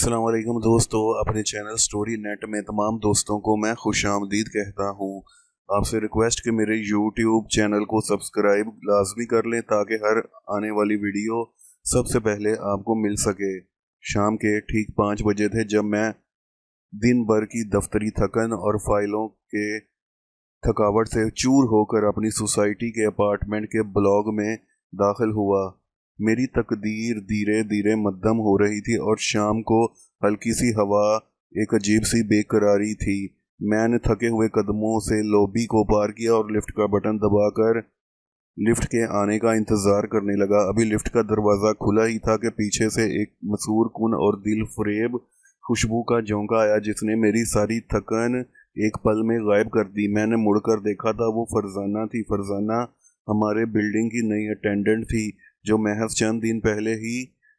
अस्सलाम वालेकुम दोस्तों, अपने चैनल स्टोरी नेट में तमाम दोस्तों को मैं खुशामदीद कहता हूँ। आपसे रिक्वेस्ट कि मेरे यूट्यूब चैनल को सब्सक्राइब लाजमी कर लें ताकि हर आने वाली वीडियो सबसे पहले आपको मिल सके। शाम के ठीक 5 बजे थे जब मैं दिन भर की दफ्तरी थकन और फाइलों के थकावट से चूर होकर अपनी सोसाइटी के अपार्टमेंट के ब्लॉग में दाखिल हुआ। मेरी तकदीर धीरे धीरे मध्यम हो रही थी और शाम को हल्की सी हवा एक अजीब सी बेकरारी थी। मैंने थके हुए कदमों से लॉबी को पार किया और लिफ्ट का बटन दबाकर लिफ्ट के आने का इंतज़ार करने लगा। अभी लिफ्ट का दरवाज़ा खुला ही था कि पीछे से एक मसूर कुन और दिल फरेब खुशबू का झोंका आया जिसने मेरी सारी थकन एक पल में गायब कर दी। मैंने मुड़कर देखा था, वो फरजाना थी। फरजाना हमारे बिल्डिंग की नई अटेंडेंट थी जो महज चंद दिन पहले ही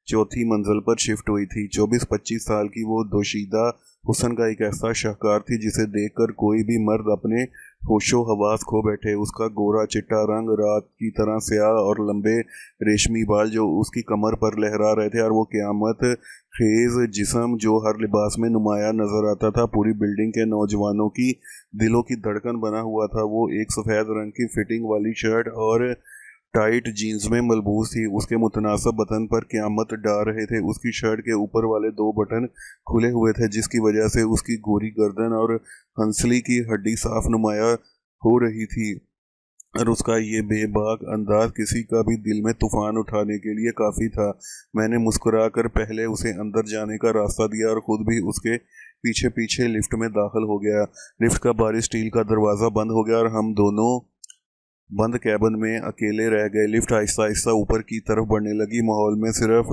चौथी मंजिल पर शिफ्ट हुई थी। 24-25 साल की वो दोशीदा हुस्न का एक ऐसा शाहकार थी जिसे देखकर कोई भी मर्द अपने होशो हवास खो बैठे। उसका गोरा चिट्टा रंग, रात की तरह स्याह और लंबे रेशमी बाल जो उसकी कमर पर लहरा रहे थे, और वो क़यामत खेज जिस्म जो हर लिबास में नुमाया नजर आता था, पूरी बिल्डिंग के नौजवानों की दिलों की धड़कन बना हुआ था। वो एक सफ़ेद रंग की फिटिंग वाली शर्ट और टाइट जीन्स में मलबूस थी। उसके मुतनासिब बटन पर क़यामत डा रहे थे। उसकी शर्ट के ऊपर वाले 2 बटन खुले हुए थे जिसकी वजह से उसकी गोरी गर्दन और हंसली की हड्डी साफ नुमाया हो रही थी, और उसका ये बेबाक अंदाज किसी का भी दिल में तूफान उठाने के लिए काफ़ी था। मैंने मुस्कुराकर पहले उसे अंदर जाने का रास्ता दिया और ख़ुद भी उसके पीछे पीछे लिफ्ट में दाखिल हो गया। लिफ्ट का बाहरी स्टील का दरवाज़ा बंद हो गया और हम दोनों बंद कैबिन में अकेले रह गए। लिफ्ट आहिस्ता आहिस्ता ऊपर की तरफ बढ़ने लगी। माहौल में सिर्फ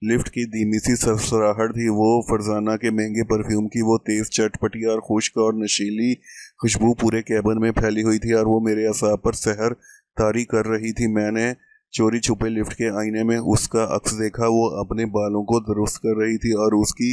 लिफ्ट की धीमी सी सरसराहट थी, वो फरजाना के महंगे परफ्यूम की वो तेज़ चटपटी और खुश्क और नशीली खुशबू पूरे कैबिन में फैली हुई थी और वो मेरे असाब पर सहर तारी कर रही थी। मैंने चोरी छुपे लिफ्ट के आईने में उसका अक्स देखा। वो अपने बालों को दुरुस्त कर रही थी और उसकी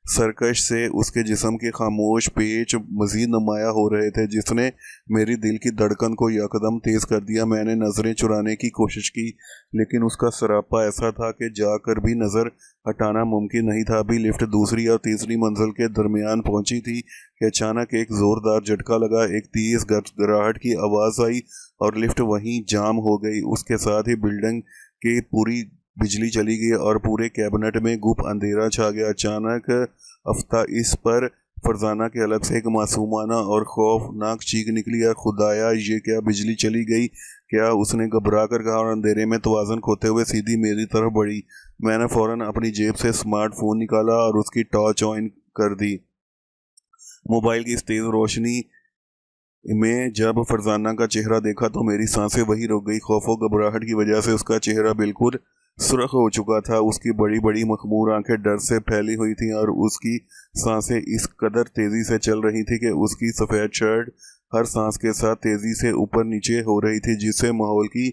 सरकश से उसके जिस्म के खामोश पेच मजीद नुमाया हो रहे थे जिसने मेरी दिल की धड़कन को यकदम तेज़ कर दिया। मैंने नज़रें चुराने की कोशिश की लेकिन उसका सरापा ऐसा था कि जाकर भी नज़र हटाना मुमकिन नहीं था। अभी लिफ्ट दूसरी और तीसरी मंजिल के दरमियान पहुंची थी कि अचानक एक ज़ोरदार झटका लगा। एक तेज़ गड़गड़ाहट की आवाज़ आई और लिफ्ट वहीं जाम हो गई। उसके साथ ही बिल्डिंग की पूरी बिजली चली गई और पूरे कैबिनेट में गुप अंधेरा छा गया। अचानक अफ्ता इस पर फरजाना के अलग से एक मासूमाना और खौफनाक चीख निकली। या खुदाया, ये क्या, बिजली चली गई क्या? उसने घबरा कर कहा और अंधेरे में तवाज़ुन खोते हुए सीधी मेरी तरफ बढ़ी। मैंने फ़ौरन अपनी जेब से स्मार्टफोन निकाला और उसकी टॉर्च ऑन कर दी। मोबाइल की इस तेज़ रोशनी में जब फरजाना का चेहरा देखा तो मेरी सांसें वही रुक गई। खौफ और घबराहट की वजह से उसका चेहरा बिल्कुल सुर्ख हो चुका था। उसकी बड़ी बड़ी मखमूर आंखें डर से फैली हुई थीं और उसकी सांसें इस कदर तेज़ी से चल रही थी कि उसकी सफ़ेद शर्ट हर सांस के साथ तेज़ी से ऊपर नीचे हो रही थी जिससे माहौल की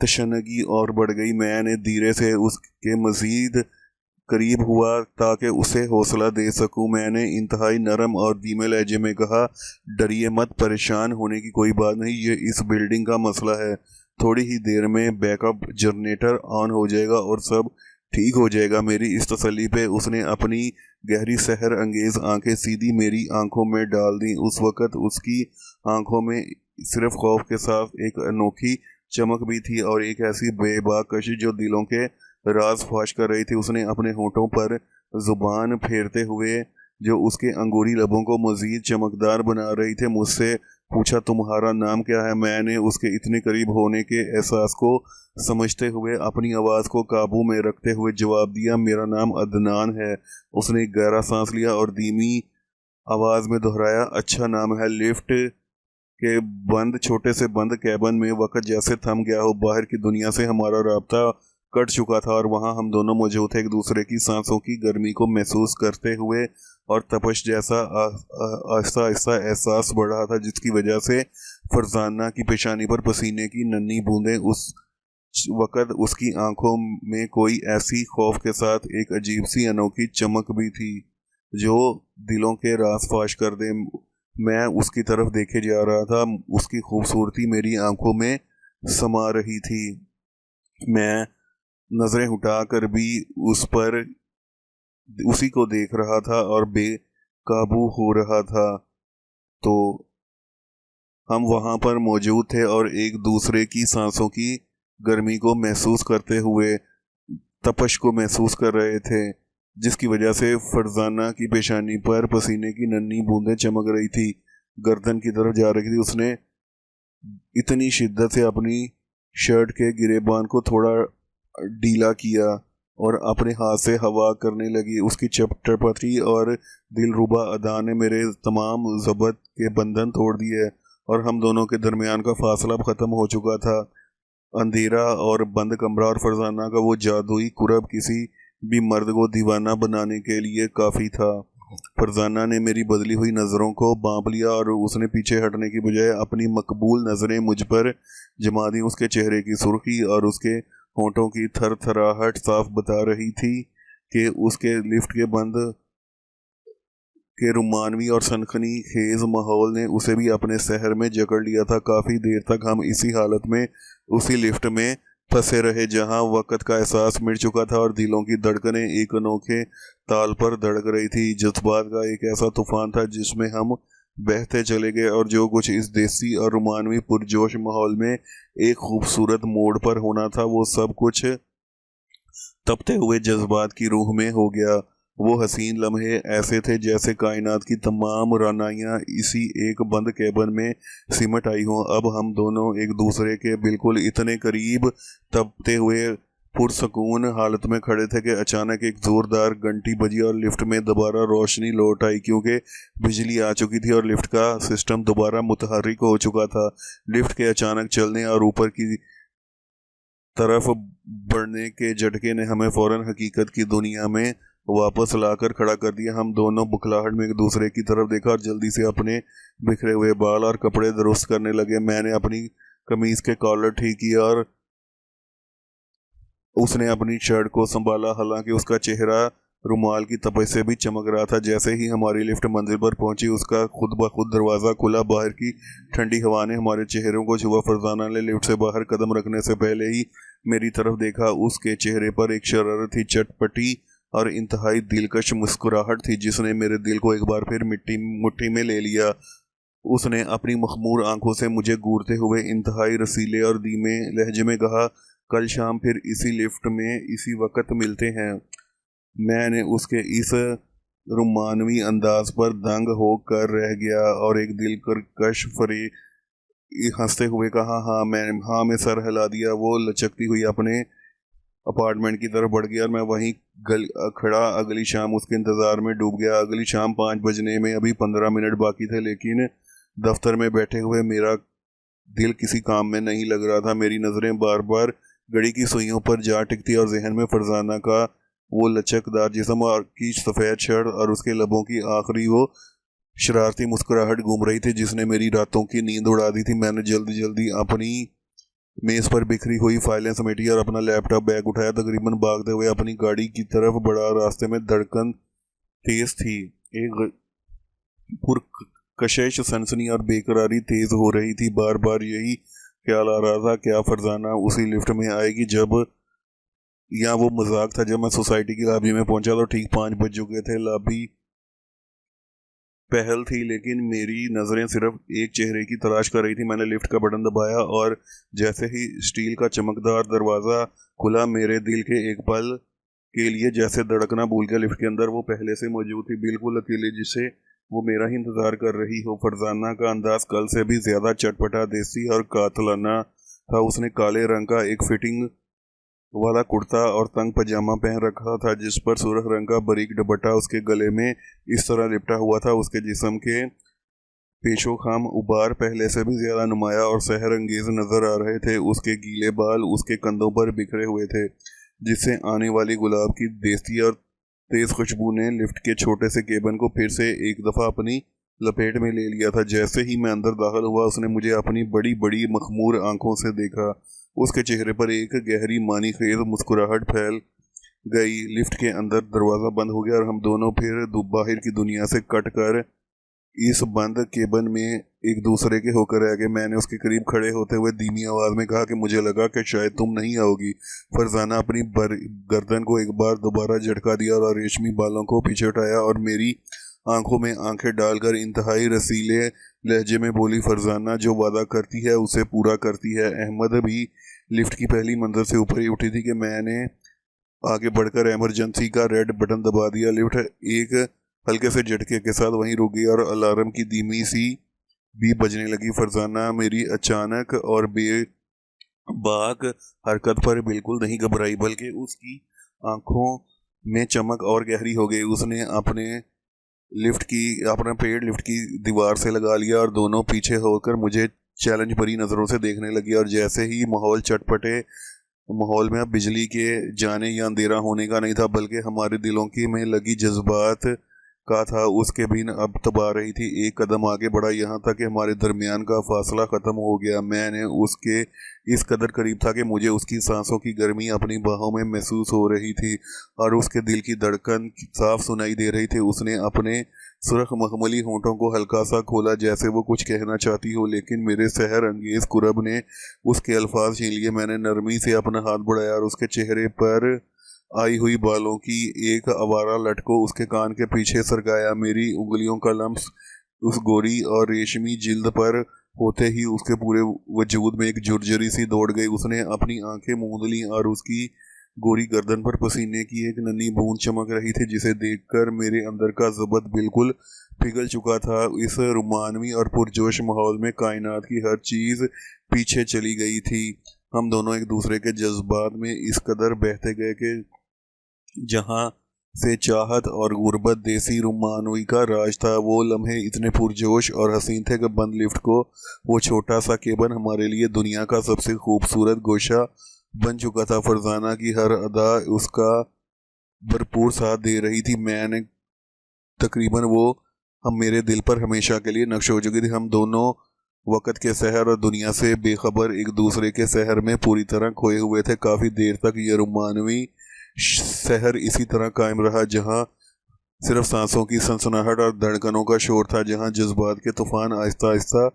तशनगी और बढ़ गई। मैंने धीरे से उसके मज़ीद करीब हुआ ताकि उसे हौसला दे सकूं। मैंने इंतहाई नरम और धीमे लहजे में कहा, डरिए मत, परेशान होने की कोई बात नहीं, ये इस बिल्डिंग का मसला है। थोड़ी ही देर में बैकअप जनरेटर ऑन हो जाएगा और सब ठीक हो जाएगा। मेरी इस तसल्ली पे उसने अपनी गहरी सहर अंगेज आंखें सीधी मेरी आंखों में डाल दी। उस वक़्त उसकी आंखों में सिर्फ खौफ के साथ एक अनोखी चमक भी थी और एक ऐसी बेबाक कशिश जो दिलों के राज फाश कर रही थी। उसने अपने होठों पर जुबान फेरते हुए जो उसके अंगूरी लबों को मज़ीद चमकदार बना रही थे मुझसे पूछा, तुम्हारा नाम क्या है? मैंने उसके इतने करीब होने के एहसास को समझते हुए अपनी आवाज़ को काबू में रखते हुए जवाब दिया, मेरा नाम अदनान है। उसने एक गहरा सांस लिया और धीमी आवाज़ में दोहराया, अच्छा नाम है। लिफ्ट के बंद छोटे से बंद कैबिन में वक्त जैसे थम गया हो। बाहर की दुनिया से हमारा राब्ता कट चुका था और वहाँ हम दोनों मौजूद थे, एक दूसरे की सांसों की गर्मी को महसूस करते हुए, और तपश जैसा आहिस्ता आहिस्ता एहसास बढ़ रहा था जिसकी वजह से फरजाना की पेशानी पर पसीने की नन्ही बूंदें उस वक़्त उसकी आंखों में कोई ऐसी खौफ के साथ एक अजीब सी अनोखी चमक भी थी जो दिलों के राज फाश कर दे। मैं उसकी तरफ देखे जा रहा था, उसकी खूबसूरती मेरी आंखों में समा रही थी। मैं नज़रें उठाकर भी उस पर उसी को देख रहा था और बेकाबू हो रहा था। तो हम वहां पर मौजूद थे और एक दूसरे की सांसों की गर्मी को महसूस करते हुए तपश को महसूस कर रहे थे, जिसकी वजह से फरजाना की पेशानी पर पसीने की नन्ही बूंदें चमक रही थी। गर्दन की तरफ जा रही थी। उसने इतनी शिद्दत से अपनी शर्ट के गिरेबान को थोड़ा ढीला किया और अपने हाथ से हवा करने लगी। उसकी चटपटी और दिलरुबा अदा ने मेरे तमाम जबत के बंधन तोड़ दिए और हम दोनों के दरमियान का फासला अब ख़त्म हो चुका था। अंधेरा और बंद कमरा और फरजाना का वो जादुई कुरब किसी भी मर्द को दीवाना बनाने के लिए काफ़ी था। फरजाना ने मेरी बदली हुई नज़रों को बांप लिया और उसने पीछे हटने की बजाय अपनी मकबूल नज़रें मुझ पर जमा दी। उसके चेहरे की सुर्खी और उसके होंठों की थरथराहट साफ बता रही थी कि उसके लिफ्ट के बंद के रुमानवी और सनखनी खेज माहौल ने उसे भी अपने शहर में जकड़ लिया था। काफ़ी देर तक हम इसी हालत में उसी लिफ्ट में फंसे रहे जहां वक़्त का एहसास मिट चुका था और दिलों की धड़कनें एक अनोखे ताल पर धड़क रही थी। जज्बात का एक ऐसा तूफान था जिसमें हम बहते चले गए और जो कुछ इस देसी और रुमानवी पुरजोश माहौल में एक खूबसूरत मोड़ पर होना था वो सब कुछ तपते हुए जज्बात की रूह में हो गया। वो हसीन लम्हे ऐसे थे जैसे कायनात की तमाम रानाइयाँ इसी एक बंद कैबिन में सिमट आई हों। अब हम दोनों एक दूसरे के बिल्कुल इतने करीब तपते हुए पुरसकून हालत में खड़े थे कि अचानक एक जोरदार घंटी बजी और लिफ्ट में दोबारा रोशनी लौट आई, क्योंकि बिजली आ चुकी थी और लिफ्ट का सिस्टम दोबारा मुतहर्रिक हो चुका था। लिफ्ट के अचानक चलने और ऊपर की तरफ बढ़ने के झटके ने हमें फौरन हकीकत की दुनिया में वापस लाकर खड़ा कर दिया। हम दोनों बुखलाहट में एक दूसरे की तरफ देखा और जल्दी से अपने बिखरे हुए बाल और कपड़े दुरुस्त करने लगे। मैंने अपनी कमीज के कॉलर ठीक किया और उसने अपनी शर्ट को संभाला, हालांकि उसका चेहरा रुमाल की तपिश से भी चमक रहा था। जैसे ही हमारी लिफ्ट मंजिल पर पहुंची उसका खुद ब खुद दरवाज़ा खुला। बाहर की ठंडी हवा ने हमारे चेहरों को छुआ। फरजाना ने लिफ्ट से बाहर कदम रखने से पहले ही मेरी तरफ देखा। उसके चेहरे पर एक शरारत थी, चटपटी और इंतहाई दिलकश मुस्कुराहट थी जिसने मेरे दिल को एक बार फिर मुट्ठी में ले लिया। उसने अपनी मखमूर आंखों से मुझे घूरते हुए इंतहाई रसीले और धीमे लहजे में कहा, कल शाम फिर इसी लिफ्ट में इसी वक्त मिलते हैं। मैंने उसके इस रुमानवी अंदाज पर दंग होकर रह गया और एक दिलकश फरी हंसते हुए कहा, हाँ मैं सर हिला दिया। वो लचकती हुई अपने अपार्टमेंट की तरफ बढ़ गया और मैं वहीं खड़ा अगली शाम उसके इंतज़ार में डूब गया। अगली शाम 5 बजने में अभी 15 मिनट बाकी थे, लेकिन दफ्तर में बैठे हुए मेरा दिल किसी काम में नहीं लग रहा था। मेरी नज़रें बार बार घड़ी की सुइयों पर जा टिकती और जहन में फरजाना का वो लचकदार जिस्म और की सफ़ेद शर्ट और उसके लबों की आखिरी वो शरारती मुस्कुराहट घूम रही थी जिसने मेरी रातों की नींद उड़ा दी थी। मैंने जल्दी जल्दी अपनी मेज़ पर बिखरी हुई फाइलें समेटी और अपना लैपटॉप बैग उठाया। तकरीबन भागते हुए अपनी गाड़ी की तरफ बढ़ा। रास्ते में धड़कन तेज थी, एक पुरकशिश सनसनी और बेकरारी तेज हो रही थी। बार बार यही ख्याल आ रहा था, क्या फरजाना उसी लिफ्ट में आएगी जब, या वो मजाक था। जब मैं सोसाइटी की लॉबी में पहुंचा तो ठीक 5 बज चुके थे। लॉबी पहल थी लेकिन मेरी नज़रें सिर्फ एक चेहरे की तलाश कर रही थी। मैंने लिफ्ट का बटन दबाया और जैसे ही स्टील का चमकदार दरवाज़ा खुला मेरे दिल के एक पल के लिए जैसे धड़कना भूल गया। लिफ्ट के अंदर वो पहले से मौजूद थी, बिल्कुल अकेले, जिसे वो मेरा ही इंतज़ार कर रही हो। फरजाना का अंदाज कल से भी ज़्यादा चटपटा, देसी और कातलाना था। उसने काले रंग का एक फिटिंग वाला कुर्ता और तंग पजामा पहन रखा था जिस पर सुर्ख रंग का बारीक दुपट्टा उसके गले में इस तरह लिपटा हुआ था। उसके जिस्म के पेशोखाम उबार पहले से भी ज्यादा नुमाया और सहर अंगेज नजर आ रहे थे। उसके गीले बाल उसके कंधों पर बिखरे हुए थे जिससे आने वाली गुलाब की देसी और तेज खुशबू ने लिफ्ट के छोटे से केबिन को फिर से एक दफा अपनी लपेट में ले लिया था। जैसे ही मैं अंदर दाखिल हुआ उसने मुझे अपनी बड़ी बड़ी मखमूर आंखों से देखा। उसके चेहरे पर एक गहरी मानी खेज मुस्कुराहट फैल गई। लिफ्ट के अंदर दरवाज़ा बंद हो गया और हम दोनों फिर बाहर की दुनिया से कट कर इस बंद केबिन में एक दूसरे के होकर रह गए। मैंने उसके करीब खड़े होते हुए धीमी आवाज में कहा कि मुझे लगा कि शायद तुम नहीं आओगी। फरजाना अपनी गर्दन को एक बार दोबारा झटका दिया और रेशमी बालों को पीछे उठाया और मेरी आंखों में आंखें डालकर इंतहाई रसीले लहजे में बोली, फरजाना जो वादा करती है उसे पूरा करती है। अहमद भी लिफ्ट की पहली मंजिल से ऊपर ही उठी थी कि मैंने आगे बढ़कर इमरजेंसी का रेड बटन दबा दिया। लिफ्ट एक हल्के से झटके के साथ वहीं रुक गई और अलार्म की धीमी सी भी बजने लगी। फरजाना मेरी अचानक और बेबाक हरकत पर बिल्कुल नहीं घबराई, बल्कि उसकी आंखों में चमक और गहरी हो गई। उसने अपना पेड़ लिफ्ट की दीवार से लगा लिया और दोनों पीछे होकर मुझे चैलेंज भरी नज़रों से देखने लगी। और जैसे ही माहौल चटपटे माहौल में अब बिजली के जाने या अंधेरा होने का नहीं था, बल्कि हमारे दिलों की में लगी जज्बात का था। उसके भी अब तबा रही थी। एक कदम आगे बढ़ा, यहाँ तक कि हमारे दरमियान का फासला ख़त्म हो गया। मैंने उसके इस कदर करीब था कि मुझे उसकी सांसों की गर्मी अपनी बाहों में महसूस हो रही थी और उसके दिल की धड़कन साफ सुनाई दे रही थी। उसने अपने सुर्ख मखमली होंठों को हल्का सा खोला, जैसे वो कुछ कहना चाहती हो, लेकिन मेरे सहर अंगेज कुरब ने उसके अल्फाज छीन लिए। मैंने नरमी से अपना हाथ बढ़ाया और उसके चेहरे पर आई हुई बालों की एक आवारा लट को उसके कान के पीछे सरकाया। मेरी उंगलियों का लम्स उस गोरी और रेशमी जिल्द पर होते ही उसके पूरे वजूद में एक झुरझुरी सी दौड़ गई। उसने अपनी आंखें मूंद ली और उसकी गोरी गर्दन पर पसीने की एक नन्ही बूंद चमक रही थी, जिसे देखकर मेरे अंदर का ज़बत बिल्कुल पिघल चुका था। इस रुमानवी और पुरजोश माहौल में कायनात की हर चीज़ पीछे चली गई थी। हम दोनों एक दूसरे के जज्बात में इस कदर बहते गए कि जहाँ से चाहत और गुर्बत देसी रुमानवी का राज था, वो लम्हे इतने पुरजोश और हसीन थे कि बंद लिफ्ट को वो छोटा सा केबिन हमारे लिए दुनिया का सबसे खूबसूरत गोशा बन चुका था। फरजाना की हर अदा उसका भरपूर साथ दे रही थी। मैंने तकरीबन वो हम मेरे दिल पर हमेशा के लिए नक्श हो चुकी थी। हम दोनों वक़्त के शहर और दुनिया से बेखबर एक दूसरे के शहर में पूरी तरह खोए हुए थे। काफ़ी देर तक ये रुमानवी शहर इसी तरह कायम रहा, जहाँ सिर्फ सांसों की सनसनाहट और धड़कनों का शोर था, जहाँ जज्बात के तूफान आहिस्ता आहिस्ता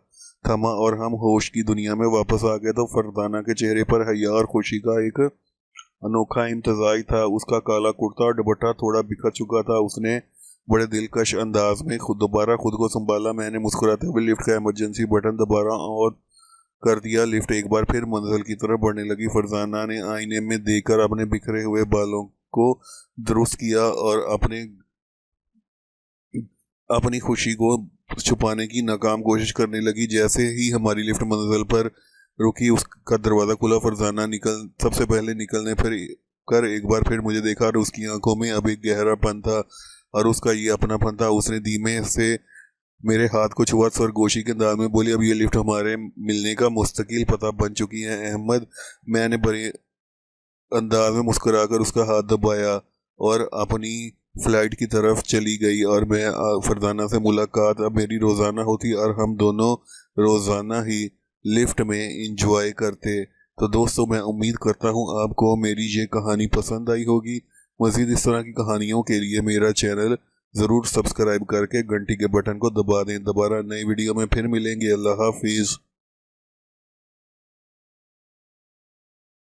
थमा और हम होश की दुनिया में वापस आ गए। तो फरजाना के चेहरे पर हया और खुशी का एक अनोखा इम्तजाज था। उसका काला कुर्ता और दुपट्टा थोड़ा बिखर चुका था। उसने बड़े दिलकश अंदाज में दोबारा खुद को संभाला। मैंने मुस्कुराते हुए लिफ्ट का इमरजेंसी बटन दोबारा ऑन कर दिया। लिफ्ट एक बार फिर मंजिल की तरफ बढ़ने लगी। फरजाना ने आईने में देखकर अपने बिखरे हुए बालों को दुरुस्त किया और अपनी खुशी को छुपाने की नाकाम कोशिश करने लगी। जैसे ही हमारी लिफ्ट मंजिल पर रुकी, उसका दरवाज़ा खुला। फरजाना सबसे पहले निकलने फिर कर एक बार फिर मुझे देखा और उसकी आंखों में अब एक गहरापन था और उसका ये अपनापन था। उसने धीमे से मेरे हाथ को छुआ और गोशी के अंदाज में बोली, अब ये लिफ्ट हमारे मिलने का मुस्तकिल पता बन चुकी है अहमद। मैंने बड़े अंदाज में मुस्कुराकर उसका हाथ दबाया और अपनी फ्लाइट की तरफ चली गई। और मैं फरजाना से मुलाकात अब मेरी रोज़ाना होती और हम दोनों रोज़ाना ही लिफ्ट में इंजॉय करते। तो दोस्तों, मैं उम्मीद करता हूँ आपको मेरी ये कहानी पसंद आई होगी। मज़ीद इस तरह की कहानियों के लिए मेरा चैनल ज़रूर सब्सक्राइब करके घंटी के बटन को दबा दें। दोबारा नई वीडियो में फिर मिलेंगे। अल्लाह हाफिज़।